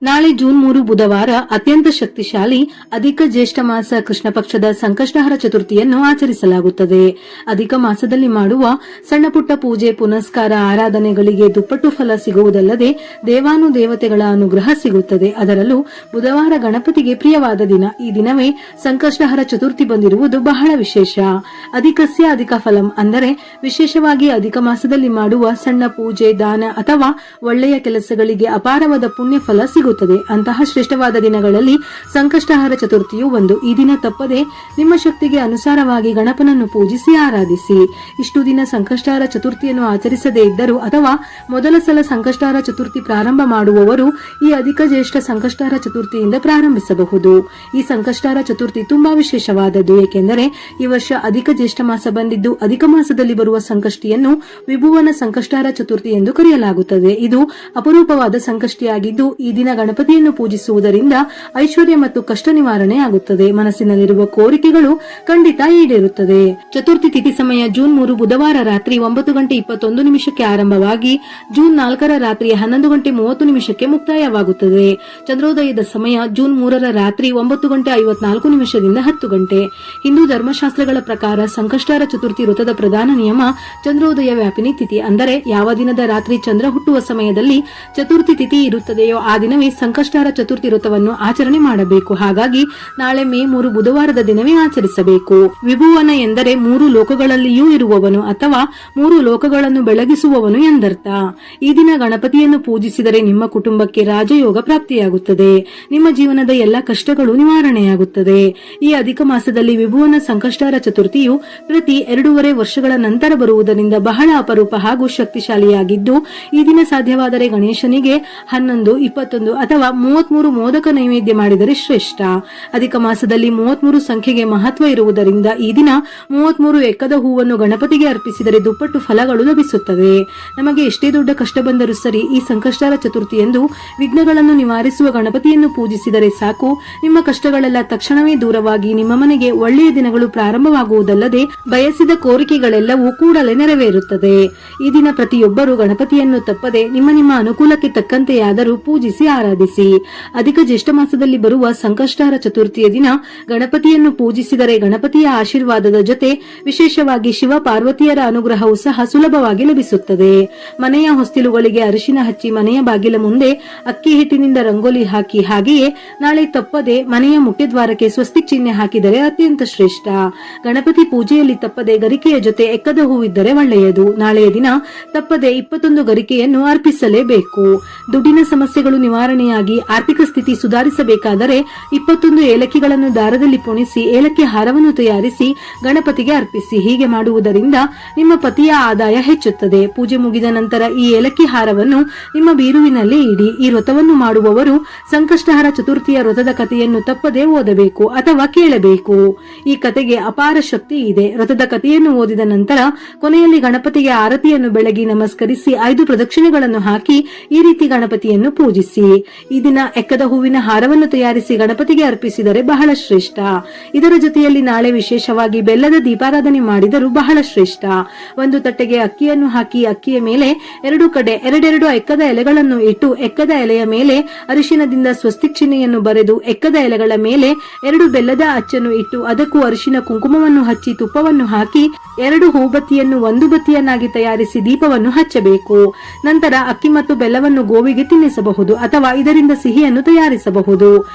ನಾಳೆ ಜೂನ್ 3 ಬುಧವಾರ ಅತ್ಯಂತ ಶಕ್ತಿಶಾಲಿ ಅಧಿಕ ಜ್ಯೇಷ್ಠ ಮಾಸ ಕೃಷ್ಣ ಪಕ್ಷದ ಸಂಕಷ್ಟಹರ ಚತುರ್ಥಿಯನ್ನು ಆಚರಿಸಲಾಗುತ್ತದೆ. ಅಧಿಕ ಮಾಸದಲ್ಲಿ ಮಾಡುವ ಸಣ್ಣ ಪುಟ್ಟ ಪೂಜೆ ಪುನಸ್ಕಾರ ಆರಾಧನೆಗಳಿಗೆ ದುಪ್ಪಟ್ಟು ಫಲ ಸಿಗುವುದಲ್ಲದೆ ದೇವಾನುದೇವತೆಗಳ ಅನುಗ್ರಹ ಸಿಗುತ್ತದೆ. ಅದರಲ್ಲೂ ಬುಧವಾರ ಗಣಪತಿಗೆ ಪ್ರಿಯವಾದ ದಿನ. ಈ ದಿನವೇ ಸಂಕಷ್ಟಹರ ಚತುರ್ಥಿ ಬಂದಿರುವುದು ಬಹಳ ವಿಶೇಷ. ಅಧಿಕಸ್ಯ ಅಧಿಕ ಫಲಂ ಅಂದರೆ ವಿಶೇಷವಾಗಿ ಅಧಿಕ ಮಾಸದಲ್ಲಿ ಮಾಡುವ ಸಣ್ಣ ಪೂಜೆ ದಾನ ಅಥವಾ ಒಳ್ಳೆಯ ಕೆಲಸಗಳಿಗೆ ಅಪಾರವಾದ ಪುಣ್ಯ ಫಲ ಸಿಗುತ್ತದೆ. ಅಂತಹ ಶ್ರೇಷ್ಠವಾದ ದಿನಗಳಲ್ಲಿ ಸಂಕಷ್ಟಹರ ಚತುರ್ಥಿಯು ಒಂದು. ಈ ದಿನ ತಪ್ಪದೆ ನಿಮ್ಮ ಶಕ್ತಿಗೆ ಅನುಸಾರವಾಗಿ ಗಣಪನನ್ನು ಪೂಜಿಸಿ ಆರಾಧಿಸಿ. ಇಷ್ಟು ದಿನ ಸಂಕಷ್ಟಹರ ಚತುರ್ಥಿಯನ್ನು ಆಚರಿಸದೇ ಇದ್ದರು ಅಥವಾ ಮೊದಲ ಸಲ ಸಂಕಷ್ಟಹರ ಚತುರ್ಥಿ ಪ್ರಾರಂಭ ಮಾಡುವವರು ಈ ಅಧಿಕ ಜ್ಯೇಷ್ಠ ಸಂಕಷ್ಟಹರ ಚತುರ್ಥಿಯಿಂದ ಪ್ರಾರಂಭಿಸಬಹುದು. ಈ ಸಂಕಷ್ಟಹರ ಚತುರ್ಥಿ ತುಂಬಾ ವಿಶೇಷವಾದದ್ದು, ಏಕೆಂದರೆ ಈ ವರ್ಷ ಅಧಿಕ ಜ್ಯೇಷ್ಠ ಮಾಸ ಬಂದಿದ್ದು ಅಧಿಕ ಮಾಸದಲ್ಲಿ ಬರುವ ಸಂಕಷ್ಟಿಯನ್ನು ವಿಭುವನ ಸಂಕಷ್ಟಹರ ಚತುರ್ಥಿ ಎಂದು ಕರೆಯಲಾಗುತ್ತದೆ. ಇದು ಅಪರೂಪವಾದ ಸಂಕಷ್ಟಿಯಾಗಿದ್ದು ಈ ದಿನ ಗಣಪತಿಯನ್ನು ಪೂಜಿಸುವುದರಿಂದ ಐಶ್ವರ್ಯ ಮತ್ತು ಕಷ್ಟ ನಿವಾರಣೆ ಆಗುತ್ತದೆ. ಮನಸ್ಸಿನಲ್ಲಿರುವ ಕೋರಿಕೆಗಳು ಖಂಡಿತ ಈಡೇರುತ್ತದೆ. ಚತುರ್ಥಿ ತಿಥಿ ಸಮಯ ಜೂನ್ 3 ಬುಧವಾರ ರಾತ್ರಿ 9:21 ಆರಂಭವಾಗಿ ಜೂನ್ 4 ರಾತ್ರಿ 11:30 ಮುಕ್ತಾಯವಾಗುತ್ತದೆ. ಚಂದ್ರೋದಯದ ಸಮಯ ಜೂನ್ 3 ರಾತ್ರಿ 9:54 10 ಹಿಂದೂ ಧರ್ಮಶಾಸ್ತ್ರಗಳ ಪ್ರಕಾರ ಸಂಕಷ್ಟಹರ ಚತುರ್ಥಿ ವ್ರತದ ಪ್ರಧಾನ ನಿಯಮ ಚಂದ್ರೋದಯ ವ್ಯಾಪಿನಿ ತಿಥಿ, ಅಂದರೆ ಯಾವ ದಿನದ ರಾತ್ರಿ ಚಂದ್ರ ಹುಟ್ಟುವ ಸಮಯದಲ್ಲಿ ಚತುರ್ಥಿ ತಿಥಿ ಇರುತ್ತದೆಯೋ ಆ ದಿನವೇ ಸಂಕಷ್ಟಹರ ಚತುರ್ಥಿ ವ್ರತವನ್ನು ಆಚರಣೆ ಮಾಡಬೇಕು. ಹಾಗಾಗಿ ನಾಳೆ ಮೇ 3 ಬುಧವಾರದ ದಿನವೇ ಆಚರಿಸಬೇಕು. ವಿಭುವನ ಎಂದರೆ 3 ಲೋಕಗಳಲ್ಲಿಯೂ ಇರುವವನು ಅಥವಾ 3 ಲೋಕಗಳನ್ನು ಬೆಳಗಿಸುವವನು ಎಂದರ್ಥ. ಈ ದಿನ ಗಣಪತಿಯನ್ನು ಪೂಜಿಸಿದರೆ ನಿಮ್ಮ ಕುಟುಂಬಕ್ಕೆ ರಾಜಯೋಗ ಪ್ರಾಪ್ತಿಯಾಗುತ್ತದೆ. ನಿಮ್ಮ ಜೀವನದ ಎಲ್ಲ ಕಷ್ಟಗಳು ನಿವಾರಣೆಯಾಗುತ್ತದೆ. ಈ ಅಧಿಕ ಮಾಸದಲ್ಲಿ ವಿಭುವನ ಸಂಕಷ್ಟಹರ ಚತುರ್ಥಿಯು ಪ್ರತಿ 2.5 ವರ್ಷಗಳ ನಂತರ ಬರುವುದರಿಂದ ಬಹಳ ಅಪರೂಪ ಹಾಗೂ ಶಕ್ತಿಶಾಲಿಯಾಗಿದ್ದು ಈ ದಿನ ಸಾಧ್ಯವಾದರೆ ಗಣೇಶನಿಗೆ 11, 21 ಅಥವಾ 33 ಮೋದಕ ನೈವೇದ್ಯ ಮಾಡಿದರೆ ಶ್ರೇಷ್ಠ. ಅಧಿಕ ಮಾಸದಲ್ಲಿ 33 ಸಂಖ್ಯೆಗೆ ಮಹತ್ವ ಇರುವುದರಿಂದ ಈ ದಿನ 33 ಎಕ್ಕದ ಹೂವನ್ನು ಗಣಪತಿಗೆ ಅರ್ಪಿಸಿದರೆ ದುಪ್ಪಟ್ಟು ಫಲಗಳು ಲಭಿಸುತ್ತವೆ. ನಮಗೆ ಎಷ್ಟೇ ದೊಡ್ಡ ಕಷ್ಟ ಬಂದರೂ ಸರಿ, ಈ ಸಂಕಷ್ಟಹರ ಚತುರ್ಥಿಯಂದು ವಿಘ್ನಗಳನ್ನು ನಿವಾರಿಸುವ ಗಣಪತಿಯನ್ನು ಪೂಜಿಸಿದರೆ ಸಾಕು. ನಿಮ್ಮ ಕಷ್ಟಗಳೆಲ್ಲ ತಕ್ಷಣವೇ ದೂರವಾಗಿ ನಿಮ್ಮ ಮನೆಗೆ ಒಳ್ಳೆಯ ದಿನಗಳು ಪ್ರಾರಂಭವಾಗುವುದಲ್ಲದೆ ಬಯಸಿದ ಕೋರಿಕೆಗಳೆಲ್ಲವೂ ಕೂಡಲೇ ನೆರವೇರುತ್ತದೆ. ಈ ದಿನ ಪ್ರತಿಯೊಬ್ಬರು ಗಣಪತಿಯನ್ನು ತಪ್ಪದೆ ನಿಮ್ಮ ಅನುಕೂಲಕ್ಕೆ ತಕ್ಕಂತೆಯಾದರೂ ಪೂಜಿಸಿ ಆರಾಧಿಸಿ. ಅಧಿಕ ಜ್ಯೇಷ್ಠ ಮಾಸದಲ್ಲಿ ಬರುವ ಸಂಕಷ್ಟಹರ ಚತುರ್ಥಿಯ ದಿನ ಗಣಪತಿಯನ್ನು ಪೂಜಿಸಿದರೆ ಗಣಪತಿಯ ಆಶೀರ್ವಾದದ ಜೊತೆ ವಿಶೇಷವಾಗಿ ಶಿವ ಪಾರ್ವತಿಯರ ಅನುಗ್ರಹವು ಸಹ ಸುಲಭವಾಗಿ ಲಭಿಸುತ್ತದೆ. ಮನೆಯ ಹೊಸ್ತಿಲುಗಳಿಗೆ ಅರಿಶಿನ ಹಚ್ಚಿ ಮನೆಯ ಬಾಗಿಲ ಮುಂದೆ ಅಕ್ಕಿ ಹಿಟ್ಟಿನಿಂದ ರಂಗೋಲಿ ಹಾಕಿ, ಹಾಗೆಯೇ ನಾಳೆ ತಪ್ಪದೆ ಮನೆಯ ಮುಖ್ಯದ್ವಾರಕ್ಕೆ ಸ್ವಸ್ತಿಕ್ ಚಿಹ್ನೆ ಹಾಕಿದರೆ ಅತ್ಯಂತ ಶ್ರೇಷ್ಠ. ಗಣಪತಿ ಪೂಜೆಯಲ್ಲಿ ತಪ್ಪದೆ ಗರಿಕೆಯ ಜೊತೆ ಎಕ್ಕದ ಹೂವಿದ್ದರೆ ಒಳ್ಳೆಯದು. ನಾಳೆಯ ದಿನ ತಪ್ಪದೆ 21 ಗರಿಕೆಯನ್ನು ಅರ್ಪಿಸಲೇಬೇಕು. ದುಡ್ಡಿನ ಸಮಸ್ಯೆಗಳು ನಿವಾರಣೆಯಾಗಿ ಆರ್ಥಿಕ ಸ್ಥಿತಿ ಸುಧಾರಿಸಬೇಕಾದರೆ 21 ಏಲಕ್ಕಿಗಳನ್ನು ದಾರದಲ್ಲಿ ಪುಣಿಸಿ ಏಲಕ್ಕಿ ಹಾರವನ್ನು ತಯಾರಿಸಿ ಗಣಪತಿಗೆ ಅರ್ಪಿಸಿ. ಹೀಗೆ ಮಾಡುವುದರಿಂದ ನಿಮ್ಮ ಪತಿಯ ಆದಾಯ ಹೆಚ್ಚುತ್ತದೆ. ಪೂಜೆ ಮುಗಿದ ನಂತರ ಈ ಏಲಕ್ಕಿ ಹಾರವನ್ನು ನಿಮ್ಮ ಬೀರುವಿನಲ್ಲಿ ಇಡಿ. ಈ ವ್ರತವನ್ನು ಮಾಡುವವರು ಸಂಕಷ್ಟಹರ ಚತುರ್ಥಿಯ ವ್ರತದ ಕಥೆಯನ್ನು ತಪ್ಪದೇ ಓದಬೇಕು ಅಥವಾ ಕೇಳಬೇಕು. ಈ ಕಥೆಗೆ ಅಪಾರ ಶಕ್ತಿ ಇದೆ. ವ್ರತದ ಕಥೆಯನ್ನು ಓದಿದ ನಂತರ ಕೊನೆಯಲ್ಲಿ ಗಣಪತಿಗೆ ಆರತಿಯನ್ನು ಬೆಳಗಿ ನಮಸ್ಕರಿಸಿ 5 ಪ್ರದಕ್ಷಿಣೆಗಳನ್ನು ಹಾಕಿ ಈ ರೀತಿ ಗಣಪತಿಯನ್ನು ಪೂಜಿಸಿ. ಈ ದಿನ ಎಕ್ಕದ ಹೂವಿನ ಹಾರವನ್ನು ತಯಾರಿಸಿ ಗಣಪತಿಗೆ ಅರ್ಪಿಸಿದರೆ ಬಹಳ ಶ್ರೇಷ್ಠ. ಇದರ ಜೊತೆಯಲ್ಲಿ ನಾಳೆ ವಿಶೇಷವಾಗಿ ಬೆಲ್ಲದ ದೀಪಾರಾಧನೆ ಮಾಡಿದರೂ ಬಹಳ ಶ್ರೇಷ್ಠ. ಒಂದು ತಟ್ಟೆಗೆ ಅಕ್ಕಿಯನ್ನು ಹಾಕಿ ಅಕ್ಕಿಯ ಮೇಲೆ 2 ಕಡೆ 2 ಎಕ್ಕದ ಎಲೆಗಳನ್ನು ಇಟ್ಟು ಎಕ್ಕದ ಎಲೆಯ ಮೇಲೆ ಅರಿಶಿನದಿಂದ ಸ್ವಸ್ತಿಕ್ ಚಿಹ್ನೆಯನ್ನು ಬರೆದು ಎಕ್ಕದ ಎಲೆಗಳ ಮೇಲೆ 2 ಬೆಲ್ಲದ ಅಚ್ಚನ್ನು ಇಟ್ಟು ಅದಕ್ಕೂ ಅರಿಶಿನ ಕುಂಕುಮವನ್ನು ಹಚ್ಚಿ ತುಪ್ಪವನ್ನು ಹಾಕಿ 2 ಹೂಬತ್ತಿಯನ್ನು 1 ಬತ್ತಿಯನ್ನಾಗಿ ತಯಾರಿಸಿ ದೀಪವನ್ನು ಹಚ್ಚಬೇಕು. ನಂತರ ಅಕ್ಕಿ ಮತ್ತು ಬೆಲ್ಲವನ್ನು ಗೋವಿಗೆ ತಿನ್ನಿಸಬಹುದು ಅಥವಾ ಇದರಿಂದ ಸಿಹಿಯನ್ನು ತಯಾರಿಸಬಹುದು.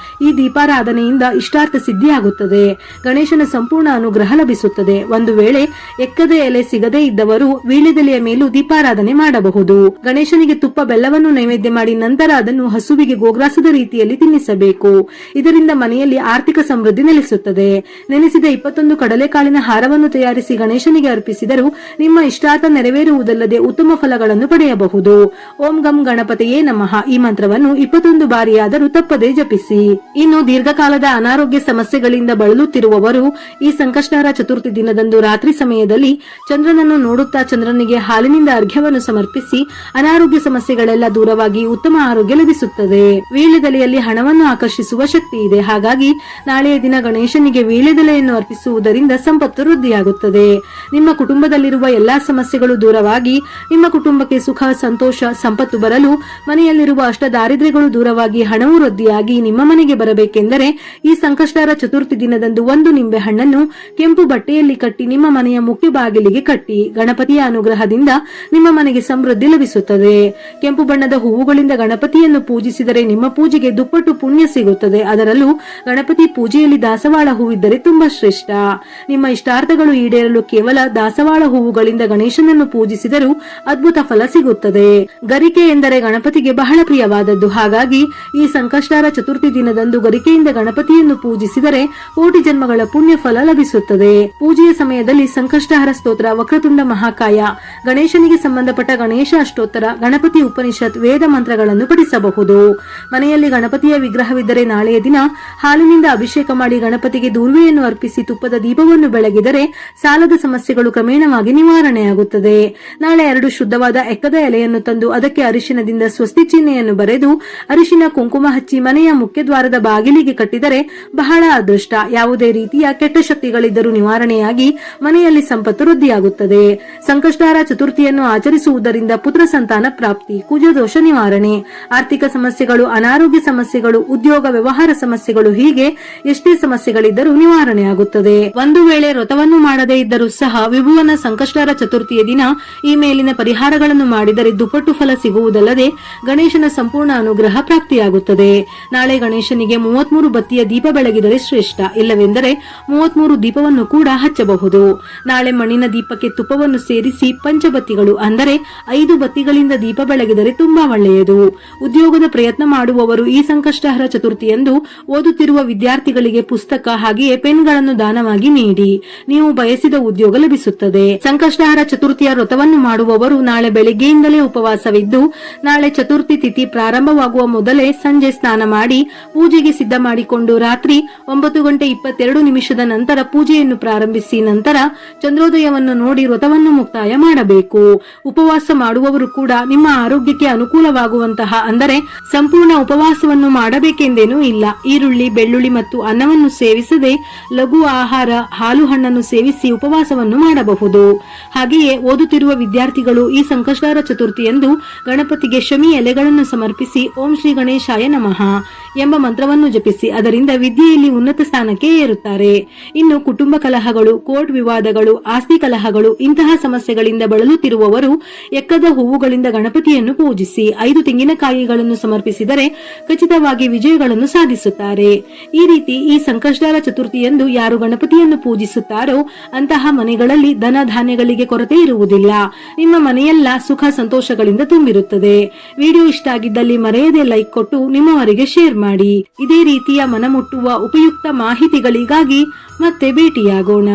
ಈ ದೀಪಾರಾಧನೆಯಿಂದ ಇಷ್ಟಾರ್ಥ ಸಿದ್ಧಿಯಾಗುತ್ತದೆ. ಗಣೇಶನ ಸಂಪೂರ್ಣ ಅನುಗ್ರಹ ಲಭಿಸುತ್ತದೆ. ಒಂದು ವೇಳೆ ಎಕ್ಕದ ಎಲೆ ಸಿಗದೇ ಇದ್ದವರು ವೀಳ್ಯದೆಲೆಯ ಮೇಲೂ ದೀಪಾರಾಧನೆ ಮಾಡಬಹುದು. ಗಣೇಶನಿಗೆ ತುಪ್ಪ ಬೆಲ್ಲವನ್ನು ನೈವೇದ್ಯ ಮಾಡಿ ನಂತರ ಅದನ್ನು ಹಸುವಿಗೆ ಗೋಗ್ರಾಸದ ರೀತಿಯಲ್ಲಿ ತಿನ್ನಿಸಬೇಕು. ಇದರಿಂದ ಮನೆಯಲ್ಲಿ ಆರ್ಥಿಕ ಸಮೃದ್ಧಿ ನೆಲೆಸುತ್ತದೆ. ನೆನೆಸಿದ 21 ಕಡಲೆಕಾಳಿನ ಹಾರವನ್ನು ತಯಾರಿಸಿ ಗಣೇಶನಿಗೆ ಅರ್ಪಿಸಿದರೂ ನಿಮ್ಮ ಇಷ್ಟಾರ್ಥ ನೆರವೇರುವುದಲ್ಲದೆ ಉತ್ತಮ ಫಲಗಳನ್ನು ಪಡೆಯಬಹುದು. ಓಂ ಗಂ ಗಣಪತಿಯೇ ನಮಃ ಈ ಮಂತ್ರವನ್ನು 21 ಬಾರಿಯಾದರೂ ತಪ್ಪದೇ ಜಪಿಸಿ. ಇನ್ನು ದೀರ್ಘಕಾಲದ ಅನಾರೋಗ್ಯ ಸಮಸ್ಯೆಗಳಿಂದ ಬಳಲುತ್ತಿರುವವರು ಈ ಸಂಕಷ್ಟಹರ ಚತುರ್ಥಿ ದಿನದಂದು ರಾತ್ರಿ ಸಮಯದಲ್ಲಿ ಚಂದ್ರನನ್ನು ನೋಡುತ್ತಾ ಚಂದ್ರನಿಗೆ ಹಾಲಿನಿಂದ ಅರ್ಘ್ಯವನ್ನು ಸಮರ್ಪಿಸಿ ಅನಾರೋಗ್ಯ ಸಮಸ್ಯೆಗಳೆಲ್ಲ ದೂರವಾಗಿ ಉತ್ತಮ ಆರೋಗ್ಯ ಲಭಿಸುತ್ತದೆ. ವೀಳ್ಯದೆಲೆಯಲ್ಲಿ ಹಣವನ್ನು ಆಕರ್ಷಿಸುವ ಶಕ್ತಿ ಇದೆ. ಹಾಗಾಗಿ ನಾಳೆಯ ದಿನ ಗಣೇಶನಿಗೆ ವೀಳ್ಯದೆಲೆಯನ್ನು ಅರ್ಪಿಸುವುದರಿಂದ ಸಂಪತ್ತು ವೃದ್ಧಿಯಾಗುತ್ತದೆ. ನಿಮ್ಮ ಕುಟುಂಬದಲ್ಲಿರುವ ಎಲ್ಲಾ ಸಮಸ್ಯೆಗಳು ದೂರವಾಗಿ ನಿಮ್ಮ ಕುಟುಂಬಕ್ಕೆ ಸುಖ, ಸಂತೋಷ, ಸಂಪತ್ತು ಬರಲು ಮನೆಯಲ್ಲಿರುವ ಅಷ್ಟ ದಾರಿದ್ರ್ಯಗಳು ಸಮಸ್ಯೆಗಳು ದೂರವಾಗಿ ಹಣವು ವೃದ್ಧಿಯಾಗಿ ನಿಮ್ಮ ಮನೆಗೆ ಬರಬೇಕೆಂದರೆ ಈ ಸಂಕಷ್ಟಹರ ಚತುರ್ಥಿ ದಿನದಂದು ಒಂದು ನಿಂಬೆ ಹಣ್ಣನ್ನು ಕೆಂಪು ಬಟ್ಟೆಯಲ್ಲಿ ಕಟ್ಟಿ ನಿಮ್ಮ ಮನೆಯ ಮುಖ್ಯ ಬಾಗಿಲಿಗೆ ಕಟ್ಟಿ. ಗಣಪತಿಯ ಅನುಗ್ರಹದಿಂದ ನಿಮ್ಮ ಮನೆಗೆ ಸಮೃದ್ಧಿ ಲಭಿಸುತ್ತದೆ. ಕೆಂಪು ಬಣ್ಣದ ಹೂವುಗಳಿಂದ ಗಣಪತಿಯನ್ನು ಪೂಜಿಸಿದರೆ ನಿಮ್ಮ ಪೂಜೆಗೆ ದುಪ್ಪಟ್ಟು ಪುಣ್ಯ ಸಿಗುತ್ತದೆ. ಅದರಲ್ಲೂ ಗಣಪತಿ ಪೂಜೆಯಲ್ಲಿ ದಾಸವಾಳ ಹೂವಿದ್ದರೆ ತುಂಬಾ ಶ್ರೇಷ್ಠ. ನಿಮ್ಮ ಇಷ್ಟಾರ್ಥಗಳು ಈಡೇರಲು ಕೇವಲ ದಾಸವಾಳ ಹೂವುಗಳಿಂದ ಗಣೇಶನನ್ನು ಪೂಜಿಸಿದರೂ ಅದ್ಭುತ ಫಲ ಸಿಗುತ್ತದೆ. ಗರಿಕೆ ಎಂದರೆ ಗಣಪತಿಗೆ ಬಹಳ ಪ್ರಿಯವಾದದ್ದು. ಹಾಗಾಗಿ ಈ ಸಂಕಷ್ಟಹರ ಚತುರ್ಥಿ ದಿನದಂದು ಗರಿಕೆಯಿಂದ ಗಣಪತಿಯನ್ನು ಪೂಜಿಸಿದರೆ ಕೋಟಿ ಜನ್ಮಗಳ ಪುಣ್ಯ ಫಲ ಲಭಿಸುತ್ತದೆ. ಪೂಜೆಯ ಸಮಯದಲ್ಲಿ ಸಂಕಷ್ಟಹರ ಸ್ತೋತ್ರ, ವಕ್ರತುಂಡ ಮಹಾಕಾಯ, ಗಣೇಶನಿಗೆ ಸಂಬಂಧಪಟ್ಟ ಗಣೇಶ ಅಷ್ಟೋತ್ತರ, ಗಣಪತಿ ಉಪನಿಷತ್, ವೇದ ಮಂತ್ರಗಳನ್ನು ಪಠಿಸಬಹುದು. ಮನೆಯಲ್ಲಿ ಗಣಪತಿಯ ವಿಗ್ರಹವಿದ್ದರೆ ನಾಳೆಯ ದಿನ ಹಾಲಿನಿಂದ ಅಭಿಷೇಕ ಮಾಡಿ ಗಣಪತಿಗೆ ದೂರ್ವೆಯನ್ನು ಅರ್ಪಿಸಿ ತುಪ್ಪದ ದೀಪವನ್ನು ಬೆಳಗಿದರೆ ಸಾಲದ ಸಮಸ್ಯೆಗಳು ಕ್ರಮೇಣವಾಗಿ ನಿವಾರಣೆಯಾಗುತ್ತದೆ. ನಾಳೆ 2 ಶುದ್ಧವಾದ ಎಕ್ಕದ ಎಲೆಯನ್ನು ತಂದು ಅದಕ್ಕೆ ಅರಿಶಿನದಿಂದ ಸ್ವಸ್ತಿ ಚಿಹ್ನೆಯನ್ನು ಬರೆದು ಅರಿಶಿನ ಕುಂಕುಮ ಹಚ್ಚಿ ಮನೆಯ ಮುಖ್ಯ ದ್ವಾರದ ಬಾಗಿಲಿಗೆ ಕಟ್ಟಿದರೆ ಬಹಳ ಅದೃಷ್ಟ. ಯಾವುದೇ ರೀತಿಯ ಕೆಟ್ಟ ಶಕ್ತಿಗಳಿದ್ದರೂ ನಿವಾರಣೆಯಾಗಿ ಮನೆಯಲ್ಲಿ ಸಂಪತ್ತು ವೃದ್ಧಿಯಾಗುತ್ತದೆ. ಸಂಕಷ್ಟಹರ ಚತುರ್ಥಿಯನ್ನು ಆಚರಿಸುವುದರಿಂದ ಪುತ್ರ ಸಂತಾನ ಪ್ರಾಪ್ತಿ, ಕುಜದೋಷ ನಿವಾರಣೆ, ಆರ್ಥಿಕ ಸಮಸ್ಯೆಗಳು, ಅನಾರೋಗ್ಯ ಸಮಸ್ಯೆಗಳು, ಉದ್ಯೋಗ ವ್ಯವಹಾರ ಸಮಸ್ಯೆಗಳು, ಹೀಗೆ ಎಷ್ಟೇ ಸಮಸ್ಯೆಗಳಿದ್ದರೂ ನಿವಾರಣೆಯಾಗುತ್ತದೆ. ಒಂದು ವೇಳೆ ವ್ರತವನ್ನು ಮಾಡದೇ ಇದ್ದರೂ ಸಹ ವಿಭುವನ ಸಂಕಷ್ಟಹರ ಚತುರ್ಥಿಯ ದಿನ ಈ ಮೇಲಿನ ಪರಿಹಾರಗಳನ್ನು ಮಾಡಿದರೆ ದುಪ್ಪಟ್ಟು ಫಲ ಸಿಗುವುದಲ್ಲದೆ ಗಣೇಶನ ಸಂಪೂರ್ಣ ಅನುಗ್ರಹ ಪ್ರಾಪ್ತಿಯಾಗುತ್ತದೆ. ನಾಳೆ ಗಣೇಶನಿಗೆ 33 ಬತ್ತಿಯ ದೀಪ ಬೆಳಗಿದರೆ ಶ್ರೇಷ್ಠ. ಇಲ್ಲವೆಂದರೆ 33 ದೀಪವನ್ನು ಕೂಡ ಹಚ್ಚಬಹುದು. ನಾಳೆ ಮಣ್ಣಿನ ದೀಪಕ್ಕೆ ತುಪ್ಪವನ್ನು ಸೇರಿಸಿ ಪಂಚಬತ್ತಿಗಳು ಅಂದರೆ 5 ಬತ್ತಿಗಳಿಂದ ದೀಪ ಬೆಳಗಿದರೆ ತುಂಬಾ ಒಳ್ಳೆಯದು. ಉದ್ಯೋಗದ ಪ್ರಯತ್ನ ಮಾಡುವವರು ಈ ಸಂಕಷ್ಟಹರ ಚತುರ್ಥಿಯಂದು ಓದುತ್ತಿರುವ ವಿದ್ಯಾರ್ಥಿಗಳಿಗೆ ಪುಸ್ತಕ ಹಾಗೆಯೇ ಪೆನ್ಗಳನ್ನು ದಾನವಾಗಿ ನೀಡಿ. ನೀವು ಬಯಸಿದ ಉದ್ಯೋಗ ಲಭಿಸುತ್ತದೆ. ಸಂಕಷ್ಟಹರ ಚತುರ್ಥಿಯ ವ್ರತವನ್ನು ಮಾಡುವವರು ನಾಳೆ ಬೆಳಿಗ್ಗೆಯಿಂದಲೇ ಉಪವಾಸವಿದ್ದು ನಾಳೆ ಚತುರ್ಥಿ ತಿಥಿ ಪ್ರಾರಂಭವಾಗುವ ಮೊದಲೇ ಸಂಜೆ ಸ್ನಾನ ಮಾಡಿ ಪೂಜೆಗೆ ಸಿದ್ಧ ಮಾಡಿಕೊಂಡು ರಾತ್ರಿ 9:22 ನಂತರ ಪೂಜೆಯನ್ನು ಪ್ರಾರಂಭಿಸಿ ನಂತರ ಚಂದ್ರೋದಯವನ್ನು ನೋಡಿ ವ್ರತವನ್ನು ಮುಕ್ತಾಯ ಮಾಡಬೇಕು. ಉಪವಾಸ ಮಾಡುವವರು ಕೂಡ ನಿಮ್ಮ ಆರೋಗ್ಯಕ್ಕೆ ಅನುಕೂಲವಾಗುವಂತಹ ಅಂದರೆ ಸಂಪೂರ್ಣ ಉಪವಾಸವನ್ನು ಮಾಡಬೇಕೆಂದೇನೂ ಇಲ್ಲ. ಈರುಳ್ಳಿ, ಬೆಳ್ಳುಳ್ಳಿ ಮತ್ತು ಅನ್ನವನ್ನು ಸೇವಿಸದೆ ಲಘು ಆಹಾರ, ಹಾಲು ಹಣ್ಣನ್ನು ಸೇವಿಸಿ ಉಪವಾಸವನ್ನು ಮಾಡಬಹುದು. ಹಾಗೆಯೇ ಓದುತ್ತಿರುವ ವಿದ್ಯಾರ್ಥಿಗಳು ಈ ಸಂಕಷ್ಟಹರ ಚತುರ್ಥಿಯಂದು ಗಣಪತಿಗೆ ಶಮಿ ಎಲೆಗಳನ್ನು ಸಮರ್ಪಿಸಿ ಓಂ ಶ್ರೀ ಗಣೇಶಾಯ ನಮಃ ಎಂಬ ಮಂತ್ರವನ್ನು ಜಪಿಸಿ ಅದರಿಂದ ವಿದ್ಯೆಯಲ್ಲಿ ಉನ್ನತ ಸ್ಥಾನಕ್ಕೆ ಏರುತ್ತಾರೆ. ಇನ್ನು ಕುಟುಂಬ ಕಲಹಗಳು, ಕೋರ್ಟ್ ವಿವಾದಗಳು, ಆಸ್ತಿ ಕಲಹಗಳು ಇಂತಹ ಸಮಸ್ಯೆಗಳಿಂದ ಬಳಲುತ್ತಿರುವವರು ಎಕ್ಕದ ಹೂವುಗಳಿಂದ ಗಣಪತಿಯನ್ನು ಪೂಜಿಸಿ 5 ತೆಂಗಿನಕಾಯಿಗಳನ್ನು ಸಮರ್ಪಿಸಿದರೆ ಖಚಿತವಾಗಿ ವಿಜಯಗಳನ್ನು ಸಾಧಿಸುತ್ತಾರೆ. ಈ ರೀತಿ ಈ ಸಂಕಷ್ಟಹರ ಚತುರ್ಥಿಯಂದು ಯಾರು ಗಣಪತಿಯನ್ನು ಪೂಜಿಸುತ್ತಾರೋ ಅಂತಹ ಮನೆಗಳಲ್ಲಿ ಧನ ಧಾನ್ಯಗಳಿಗೆ ಕೊರತೆ ಇರುವುದಿಲ್ಲ. ನಿಮ್ಮ ಮನೆಯೆಲ್ಲ ಸುಖ ಸಂತೋಷಗಳಿಂದ ತುಂಬಿರುತ್ತದೆ. ವಿಡಿಯೋ ಇಷ್ಟ ಆಗಿದ್ದಲ್ಲಿ ಮರೆಯದೆ ಲೈಕ್ ಕೊಟ್ಟು ನಿಮ್ಮವರಿಗೆ ಶೇರ್ ಮಾಡಿ. ಇದೇ ರೀತಿಯ ಮನಮುಟ್ಟುವ ಉಪಯುಕ್ತ ಮಾಹಿತಿಗಳಿಗಾಗಿ ಮತ್ತೆ ಭೇಟಿಯಾಗೋಣ.